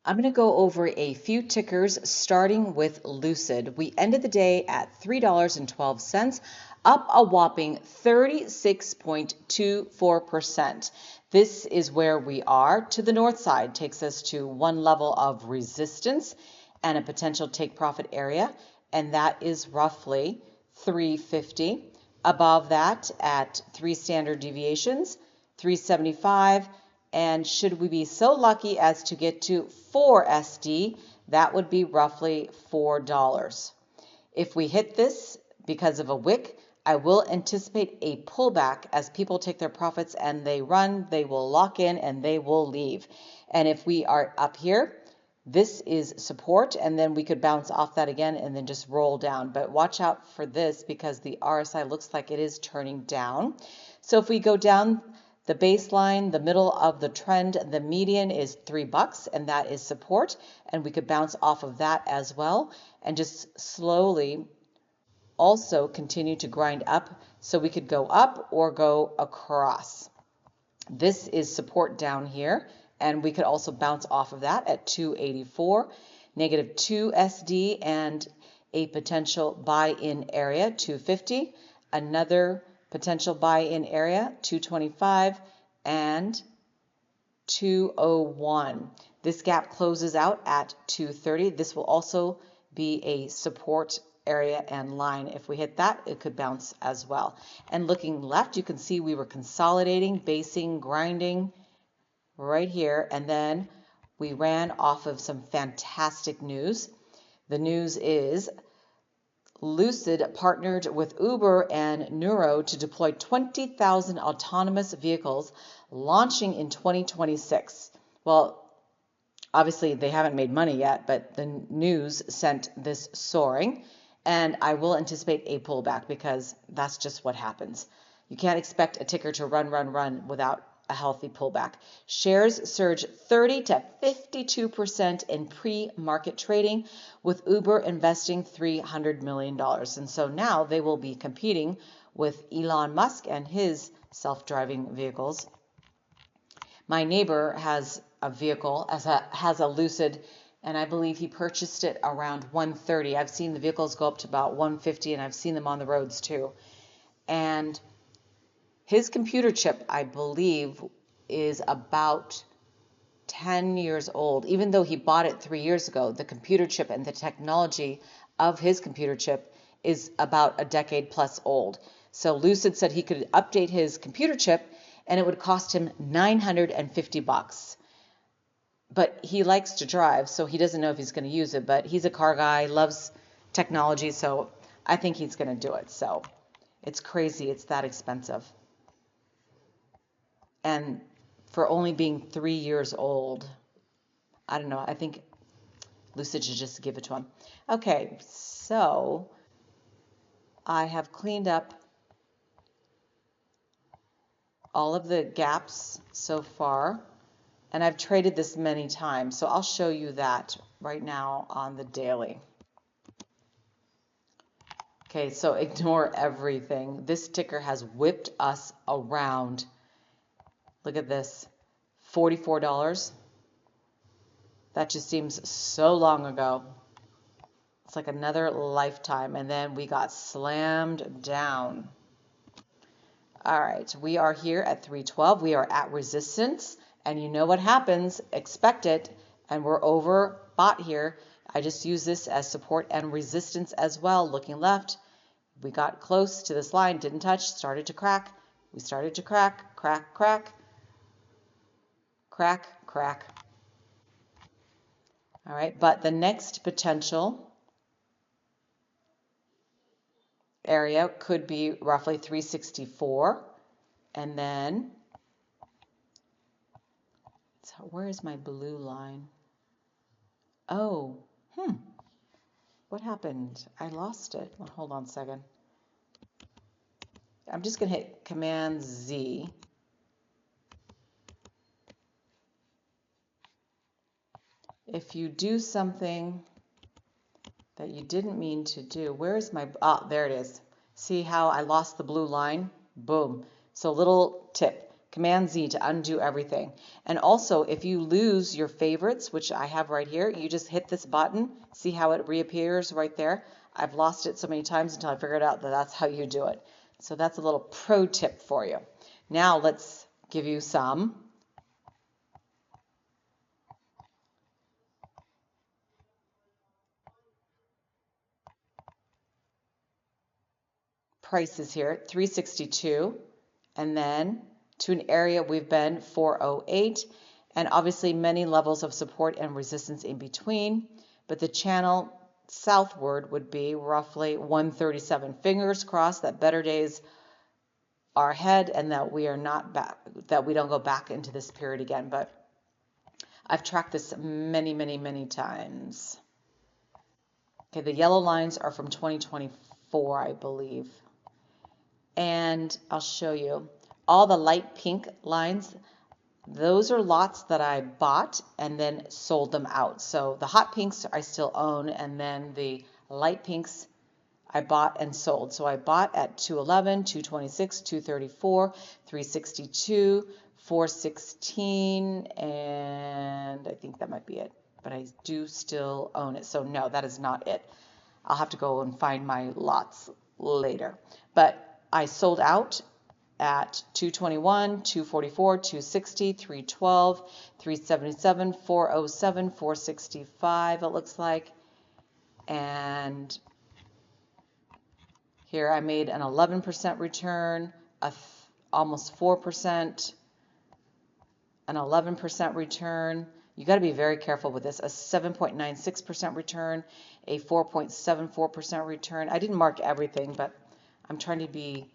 I'm going to go over a few tickers starting with Lucid. We ended the day at $3.12, up a whopping 36.24%. This is where we are. To the north side takes us to one level of resistance and a potential take profit area, and that is roughly 350. Above that at 3 standard deviations, 375. And should we be so lucky as to get to 4 SD, that would be roughly $4. If we hit this because of a wick, I will anticipate a pullback as people take their profits and they run, they will lock in and they will leave. And if we are up here, this is support, and then we could bounce off that again and then just roll down. But watch out for this because the RSI looks like it is turning down. So if we go down the baseline, the middle of the trend, the median is $3, and that is support. And we could bounce off of that as well and just slowly also continue to grind up. So we could go up or go across. This is support down here, and we could also bounce off of that at 284, negative 2 SD, and a potential buy-in area, 250, another potential buy-in area, 225, and 201. This gap closes out at 230. This will also be a support area and line. If we hit that, it could bounce as well. And looking left, you can see we were consolidating, basing, grinding right here, and then we ran off of some fantastic news. The news is Lucid partnered with Uber and Nuro to deploy 20,000 autonomous vehicles launching in 2026. Well, obviously they haven't made money yet, but the news sent this soaring, and I will anticipate a pullback because that's just what happens. You can't expect a ticker to run without a healthy pullback. Shares surged 30 to 52% in pre-market trading, with Uber investing $300 million. And so now they will be competing with Elon Musk and his self-driving vehicles. My neighbor has a vehicle, has a Lucid, and I believe he purchased it around 130. I've seen the vehicles go up to about 150, and I've seen them on the roads too. And his computer chip, I believe, is about 10 years old. Even though he bought it 3 years ago, the computer chip and the technology of his computer chip is about a decade plus old. So Lucid said he could update his computer chip and it would cost him $950. But he likes to drive, so he doesn't know if he's going to use it. But he's a car guy, loves technology, so I think he's going to do it. So it's crazy. It's that expensive. And for only being 3 years old, I don't know, I think Lucid should just give it to him. Okay, so I have cleaned up all of the gaps so far, and I've traded this many times, so I'll show you that right now on the daily. Okay, so ignore everything. This ticker has whipped us around. Look at this, $44. That just seems so long ago. It's like another lifetime. And then we got slammed down. All right, we are here at 312. We are at resistance. And you know what happens. Expect it. And we're overbought here. I just use this as support and resistance as well. Looking left, we got close to this line. Didn't touch. Started to crack. We started to crack, crack, crack. Crack, crack. All right, but the next potential area could be roughly 364. And then, so where is my blue line? Oh, what happened? I lost it. Well, hold on a second. I'm just going to hit Command Z. If you do something that you didn't mean to do, where is my, there it is. See how I lost the blue line? Boom. So little tip, Command Z to undo everything. And also, if you lose your favorites, which I have right here, you just hit this button. See how it reappears right there? I've lost it so many times until I figured out that that's how you do it. So that's a little pro tip for you. Now let's give you some prices here. 362, and then to an area we've been 408, and obviously many levels of support and resistance in between, but the channel southward would be roughly 137. Fingers crossed that better days are ahead and that we are not back, that we don't go back into this period again. But I've tracked this many, many, many times. Okay, the yellow lines are from 2024, I believe. And I'll show you all the light pink lines. Those are lots that I bought and then sold them out. So the hot pinks I still own, and then the light pinks I bought and sold. So I bought at 211, 226, 234, 362, 416, and I think that might be it. But I do still own it. So no, that is not it. I'll have to go and find my lots later. But I sold out at 221, 244, 260, 312, 377, 407, 465, it looks like. And here I made an 11% return, almost 4%, an 11% return. You got to be very careful with this. A 7.96% return, a 4.74% return. I didn't mark everything, but I'm trying to be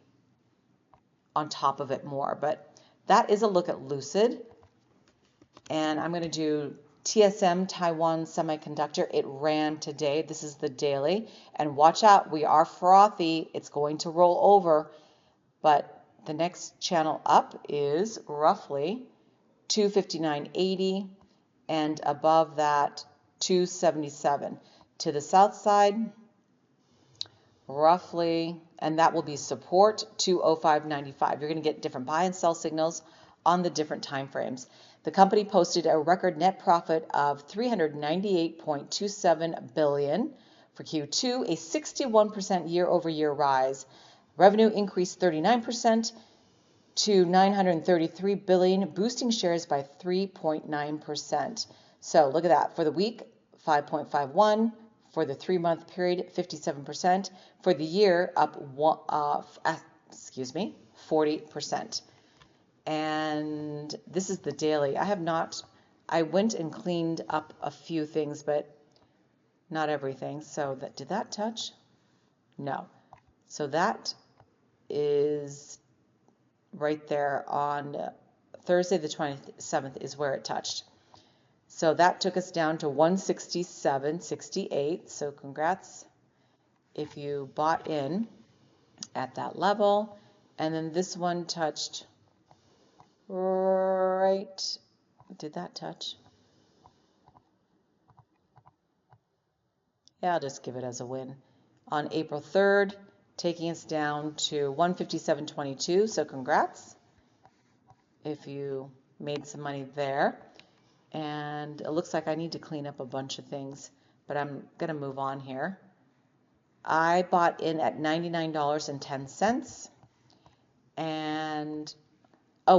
on top of it more. But that is a look at Lucid. And I'm going to do TSM Taiwan Semiconductor. It ran today. This is the daily. And watch out, we are frothy. It's going to roll over. But the next channel up is roughly 259.80, and above that 277. To the south side, roughly, and that will be support 205.95. You're going to get different buy and sell signals on the different time frames. The company posted a record net profit of $398.27 billion for Q2, a 61% year-over-year rise. Revenue increased 39% to $933 billion, boosting shares by 3.9%. So look at that. For the week, 5.51. For the 3-month period, 57%. For the year, up 40%. And this is the daily. I went and cleaned up a few things, but not everything. So did that touch? No. So that is right there on Thursday the 27th is where it touched. So that took us down to 167.68. So congrats if you bought in at that level. And then this one touched right. Did that touch? Yeah, I'll just give it as a win. On April 3rd, taking us down to 157.22. So congrats if you made some money there. And it looks like I need to clean up a bunch of things, but I'm going to move on here. I bought in at $99.10, and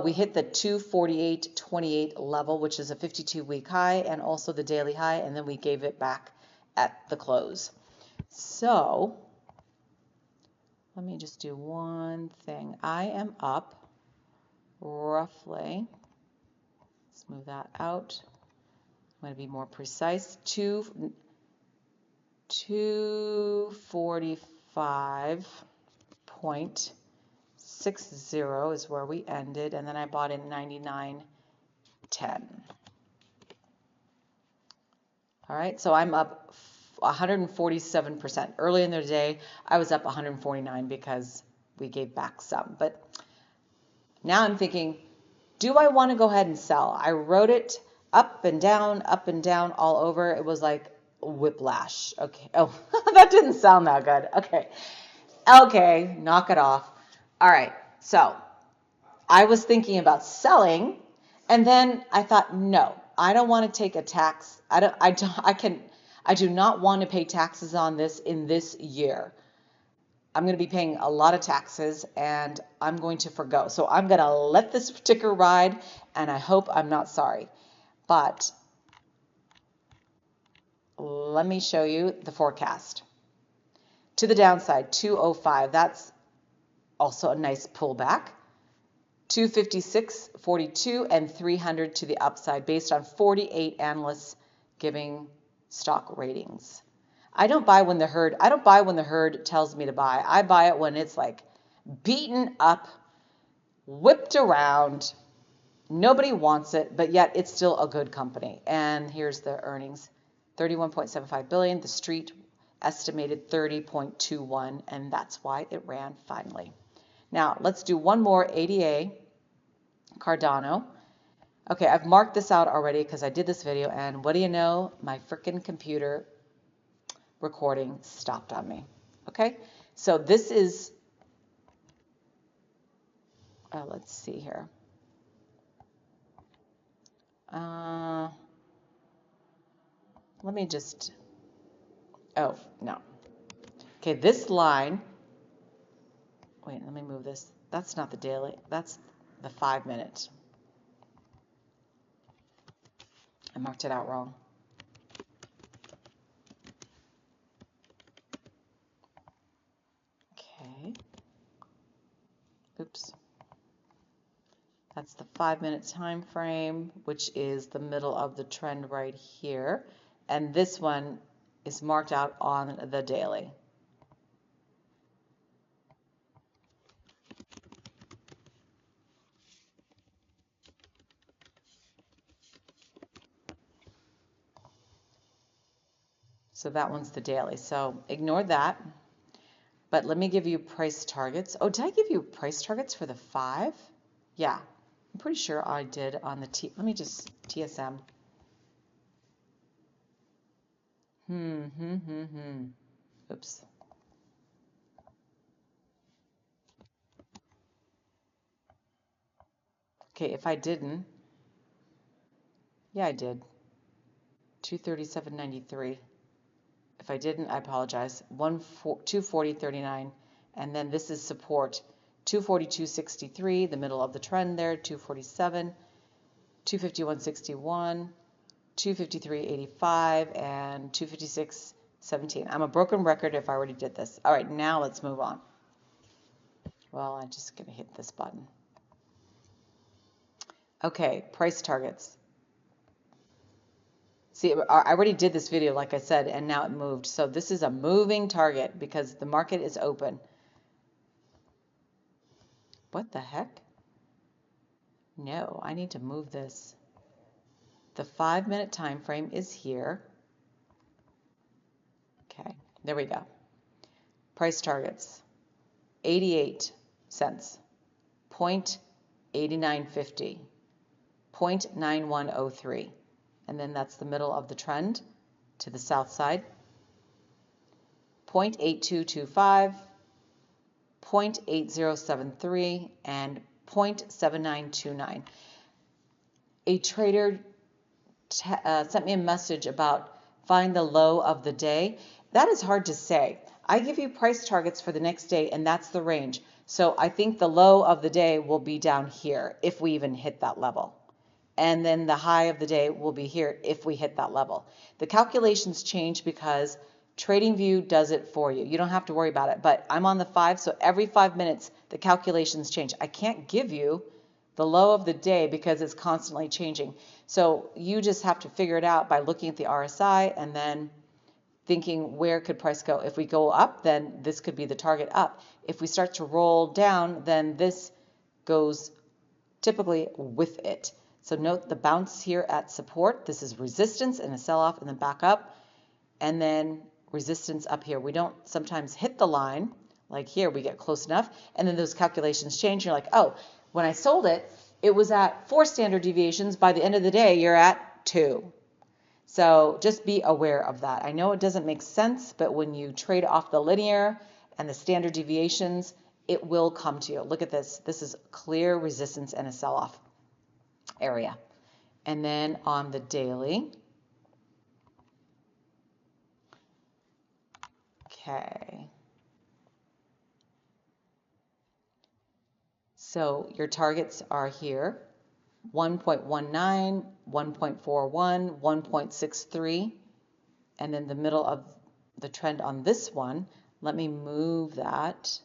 we hit the 248.28 level, which is a 52-week high, and also the daily high, and then we gave it back at the close. So let me just do one thing. I am up roughly, let's move that out. I'm going to be more precise. 245.60 is where we ended, and then I bought in 99.10. All right, so I'm up 147%. Early in the day, I was up 149 because we gave back some. But now I'm thinking, do I want to go ahead and sell? I wrote it up and down all over. It was like whiplash. Okay. Oh, that didn't sound that good. Okay. Okay. Knock it off. All right. So I was thinking about selling, and then I thought, no, I don't want to take a tax. I do not want to pay taxes on this in this year. I'm going to be paying a lot of taxes and I'm going to forgo. So I'm going to let this ticker ride and I hope I'm not sorry. But let me show you the forecast. To the downside, 205. That's also a nice pullback. 256.42 and 300 to the upside based on 48 analysts giving stock ratings. I don't buy when the herd tells me to buy. I buy it when it's like beaten up, whipped around. Nobody wants it, but yet it's still a good company. And here's the earnings. 31.75 billion. The street estimated 30.21, and that's why it ran finally. Now, let's do one more ADA, Cardano. Okay, I've marked this out already because I did this video, and what do you know? My frickin' computer recording stopped on me. Okay, so this is, let's see here. Let me just, oh, no. Okay, this line, wait, let me move this. That's not the daily, that's the 5 minute. I marked it out wrong. Okay. Oops. That's the 5 minute time frame, which is the middle of the trend right here. And this one is marked out on the daily. So that one's the daily. So ignore that. But let me give you price targets. Oh, did I give you price targets for the 5? Yeah, I'm pretty sure I did on the let me just TSM. Oops. Okay, if I didn't, yeah, I did. 237.93. If I didn't, I apologize. 240.39, and then this is support. 242.63, the middle of the trend there. 247, 251.61, 253.85, and 256.17. I'm a broken record if I already did this. All right, now let's move on. Well, I'm just going to hit this button. Okay, price targets. See, I already did this video, like I said, and now it moved. So this is a moving target because the market is open. What the heck? No, I need to move this. The 5 minute time frame is here. Okay, there we go. Price targets, 88 cents, 0.8950, 0.9103. And then that's the middle of the trend to the south side. 0.8225, 0.8073, and 0.7929. A trader sent me a message about find the low of the day. That is hard to say. I give you price targets for the next day, and that's the range. So I think the low of the day will be down here if we even hit that level. And then the high of the day will be here if we hit that level. The calculations change because TradingView does it for you. You don't have to worry about it. But I'm on the 5, so every 5 minutes the calculations change. I can't give you the low of the day because it's constantly changing. So you just have to figure it out by looking at the RSI and then thinking where could price go. If we go up, then this could be the target up. If we start to roll down, then this goes typically with it. So note the bounce here at support. This is resistance and a sell-off and then back up. And then resistance up here. We don't sometimes hit the line. Like here, we get close enough. And then those calculations change. You're like, oh, when I sold it, it was at 4 standard deviations. By the end of the day, you're at 2. So just be aware of that. I know it doesn't make sense, but when you trade off the linear and the standard deviations, it will come to you. Look at this. This is clear resistance and a sell-off area. And then on the daily, okay. So your targets are here, 1.19, 1.41, 1.63, and then the middle of the trend on this one. Let me move that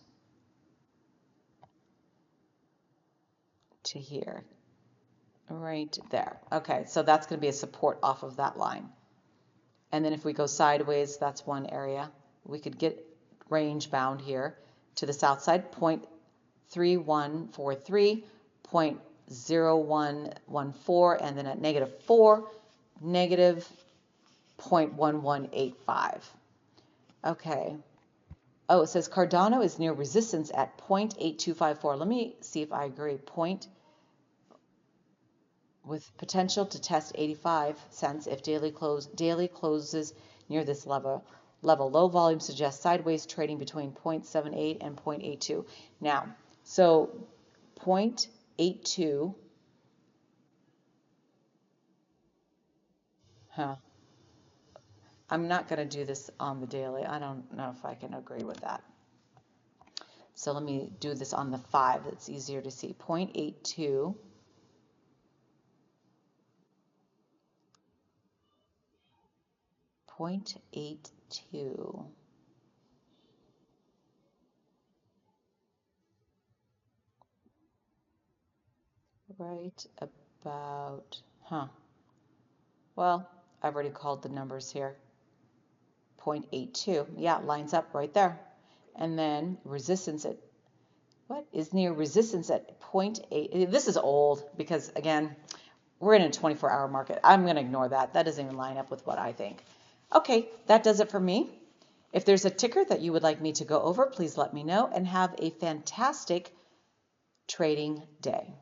to here, right there. Okay, so that's going to be a support off of that line. And then if we go sideways, that's one area. We could get range bound here to the south side, 0.3143, 0.0114, and then at -4, negative 0.1185. Okay. Oh, it says Cardano is near resistance at 0.8254. Let me see if I agree. With potential to test 85 cents if daily closes near this level. Low volume suggests sideways trading between 0.78 and 0.82. Now, so 0.82, I'm not going to do this on the daily. I don't know if I can agree with that. So let me do this on the 5. It's easier to see. 0.82. Right about, well, I've already called the numbers here. 0.82, yeah, lines up right there. And then resistance at, what is near resistance at 0.8? This is old because, again, we're in a 24-hour market. I'm going to ignore that. That doesn't even line up with what I think. Okay, that does it for me. If there's a ticker that you would like me to go over, please let me know, and have a fantastic trading day.